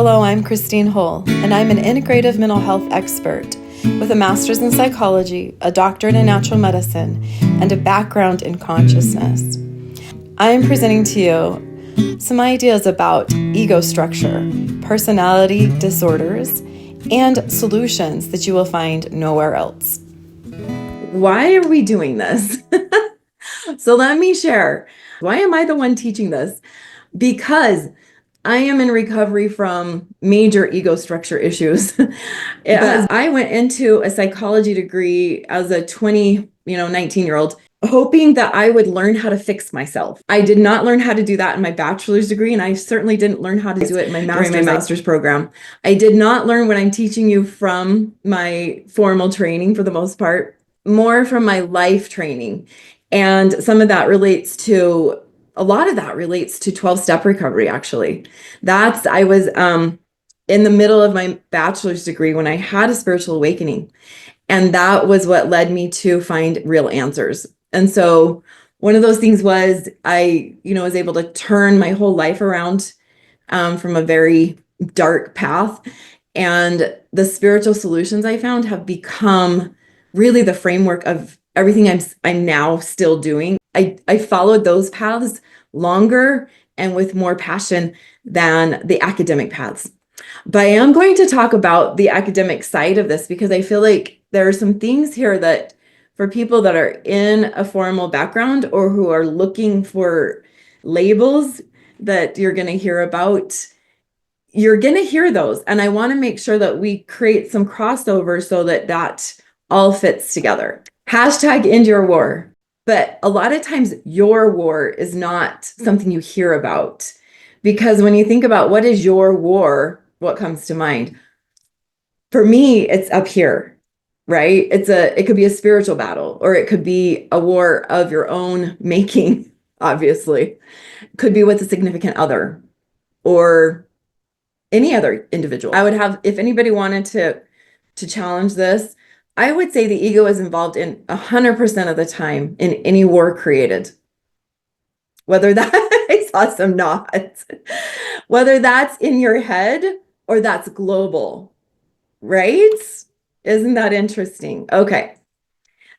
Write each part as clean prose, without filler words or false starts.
Hello, I'm Cristine Hull, and I'm an integrative mental health expert with a master's in psychology, a doctorate in natural medicine, and a background in consciousness. I am presenting to you some ideas about ego structure, personality disorders, and solutions that you will find nowhere else. Why are we doing this? So let me share. Why am I the one teaching this? Because I am in recovery from major ego structure issues. I went into a psychology degree as a 19-year-old, hoping that I would learn how to fix myself. I did not learn how to do that in my bachelor's degree, and I certainly didn't learn how to do it in my master's program. I did not learn what I'm teaching you from my formal training for the most part, more from my life training. And some of that relates to a lot of that relates to 12-step recovery, actually. I was in the middle of my bachelor's degree when I had a spiritual awakening. And that was what led me to find real answers. And so one of those things was I was able to turn my whole life around from a very dark path. And the spiritual solutions I found have become really the framework of everything I'm now still doing. I followed those paths longer and with more passion than the academic paths. But I am going to talk about the academic side of this because I feel like there are some things here that for people that are in a formal background or who are looking for labels that you're going to hear about, you're going to hear those. And I want to make sure that we create some crossover so that all fits together. #end your war. But a lot of times your war is not something you hear about, because when you think about what is your war, what comes to mind? For me, it's up here, right? It could be a spiritual battle, or it could be a war of your own making, obviously. It could be with a significant other or any other individual. I would have, if anybody wanted to challenge this, I would say the ego is involved in 100% of the time in any war created. Whether that, I saw some nods, whether that's in your head or that's global, right? Isn't that interesting? Okay,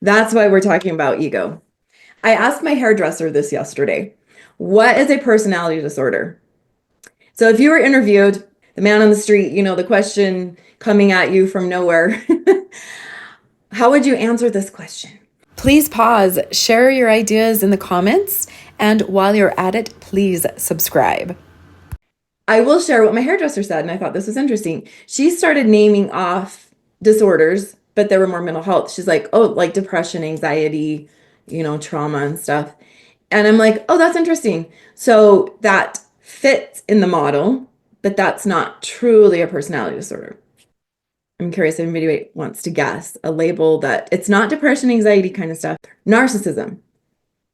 that's why we're talking about ego. I asked my hairdresser this yesterday. What is a personality disorder? So if you were interviewed, the man on the street, the question coming at you from nowhere, how would you answer this question? Please pause, share your ideas in the comments, and while you're at it, please subscribe. I will share what my hairdresser said, and I thought this was interesting. She started naming off disorders, but there were more mental health. She's like, oh, like depression, anxiety, trauma and stuff. And I'm like, oh, that's interesting. So that fits in the model, but that's not truly a personality disorder. I'm curious if anybody wants to guess a label that it's not depression, anxiety kind of stuff. Narcissism.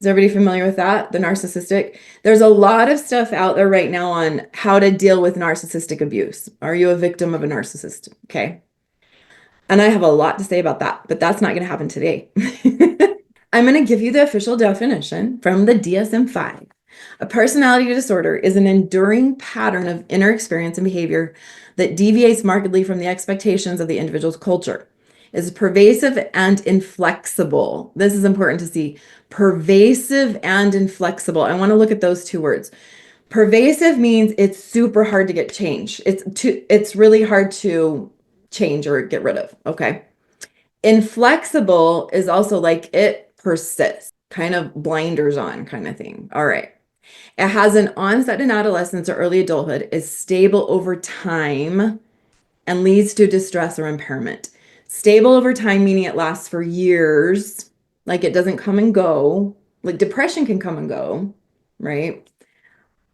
Is everybody familiar with that? The narcissistic? There's a lot of stuff out there right now on how to deal with narcissistic abuse. Are you a victim of a narcissist? Okay. And I have a lot to say about that, but that's not going to happen today. I'm going to give you the official definition from the DSM-5. A personality disorder is an enduring pattern of inner experience and behavior that deviates markedly from the expectations of the individual's culture. Is pervasive and inflexible. This is important to see. Pervasive and inflexible. I want to look at those two words. Pervasive means it's super hard to get changed. It's really hard to change or get rid of. Okay. Inflexible is also like it persists, kind of blinders on kind of thing. All right. It has an onset in adolescence or early adulthood, is stable over time, and leads to distress or impairment. Stable over time, meaning it lasts for years, like it doesn't come and go, like depression can come and go, right?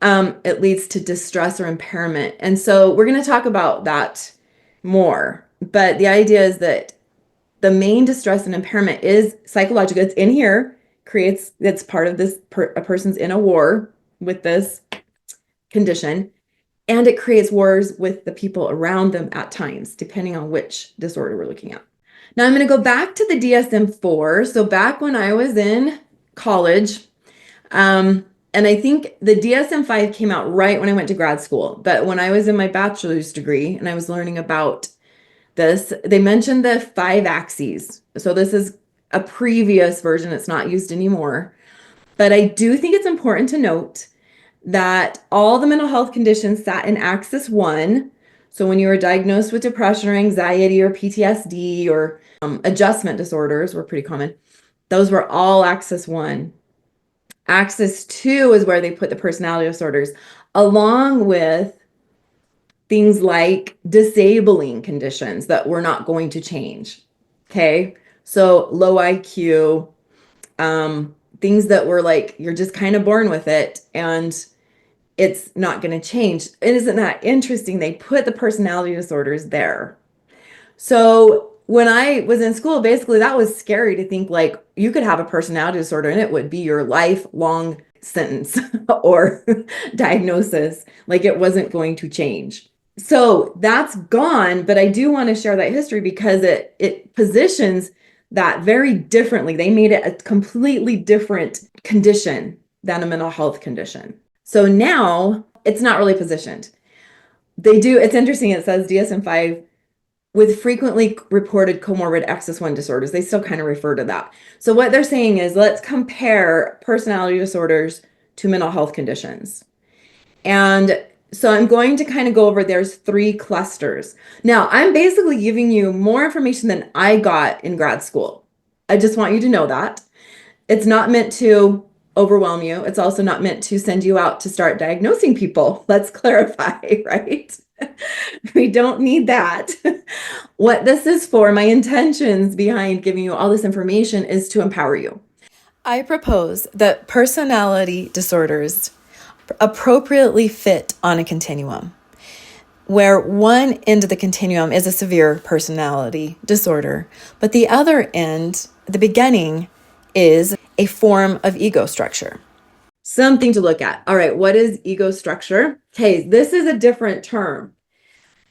It leads to distress or impairment. And so we're going to talk about that more. But the idea is that the main distress and impairment is psychological. It's in here, it's part of this, a person's in a war with this condition, and it creates wars with the people around them at times, depending on which disorder we're looking at. Now I'm going to go back to the DSM-4. So back when I was in college, And I think the DSM-5 came out right when I went to grad school. But when I was in my bachelor's degree and I was learning about this, they mentioned the 5 axes. So this is a previous version. It's not used anymore. But I do think it's important to note that all the mental health conditions sat in axis 1. So when you were diagnosed with depression or anxiety or PTSD or adjustment disorders were pretty common. Those were all axis 1. Axis 2 is where they put the personality disorders, along with things like disabling conditions that we're not going to change. Okay, so low IQ, things that were like, you're just kind of born with it and it's not going to change. And isn't that interesting? They put the personality disorders there. So when I was in school, basically that was scary to think like you could have a personality disorder and it would be your lifelong sentence or diagnosis. Like it wasn't going to change. So that's gone, but I do want to share that history because it positions that very differently. They made it a completely different condition than a mental health condition. So now it's not really positioned. It's interesting, it says DSM-5 with frequently reported comorbid axis 1 disorders. They still kind of refer to that. So what they're saying is let's compare personality disorders to mental health conditions. And so I'm going to kind of go over, there's 3 clusters. Now, I'm basically giving you more information than I got in grad school. I just want you to know that. It's not meant to overwhelm you. It's also not meant to send you out to start diagnosing people. Let's clarify, right? We don't need that. What this is for, my intentions behind giving you all this information is to empower you. I propose that personality disorders appropriately fit on a continuum, where one end of the continuum is a severe personality disorder, but the other end, the beginning, is a form of ego structure. Something to look at. All right, what is ego structure? Okay, this is a different term.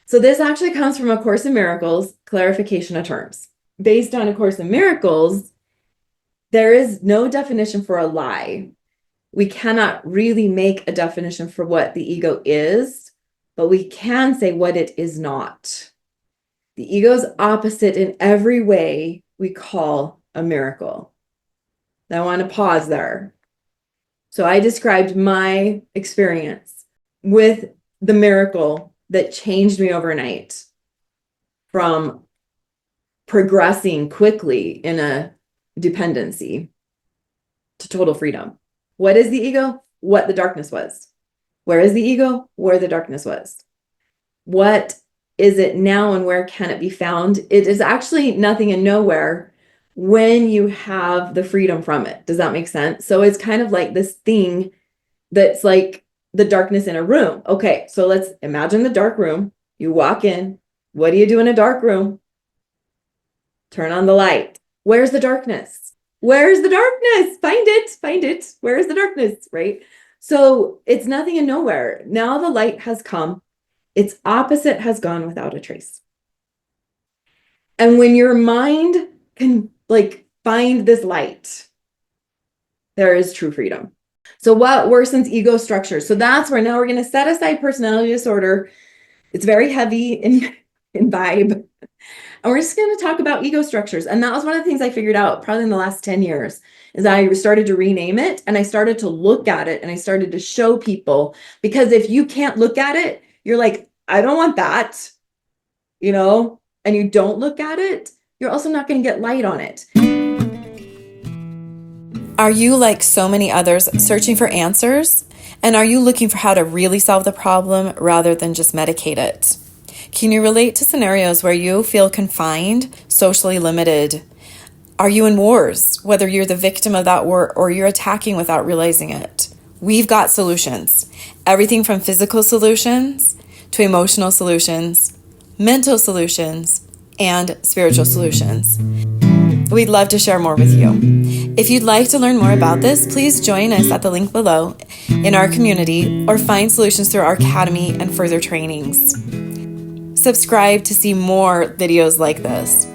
So this actually comes from A Course in Miracles, clarification of terms. Based on A Course in Miracles, there is no definition for a lie. We cannot really make a definition for what the ego is, but we can say what it is not. The ego's opposite in every way we call a miracle. Now I want to pause there. So I described my experience with the miracle that changed me overnight from progressing quickly in a dependency to total freedom. What is the ego? What the darkness was. Where is the ego? Where the darkness was. What is it now and where can it be found? It is actually nothing and nowhere when you have the freedom from it. Does that make sense? So it's kind of like this thing that's like the darkness in a room. Okay, so let's imagine the dark room. You walk in. What do you do in a dark room? Turn on the light. Where's the darkness? Where's the darkness? Find it, find it. Where's the darkness, right? So it's nothing and nowhere. Now the light has come. Its opposite has gone without a trace. And when your mind can like find this light, there is true freedom. So what worsens ego structure? So that's where now we're going to set aside personality disorder. It's very heavy in vibe. And we're just going to talk about ego structures. And that was one of the things I figured out probably in the last 10 years is I started to rename it and I started to look at it and I started to show people, because if you can't look at it, you're like, I don't want that, you know, and you don't look at it, you're also not going to get light on it. Are you like so many others searching for answers? And are you looking for how to really solve the problem rather than just medicate it? Can you relate to scenarios where you feel confined, socially limited? Are you in wars, whether you're the victim of that war or you're attacking without realizing it? We've got solutions. Everything from physical solutions to emotional solutions, mental solutions, and spiritual solutions. We'd love to share more with you. If you'd like to learn more about this, please join us at the link below in our community or find solutions through our academy and further trainings. Subscribe to see more videos like this.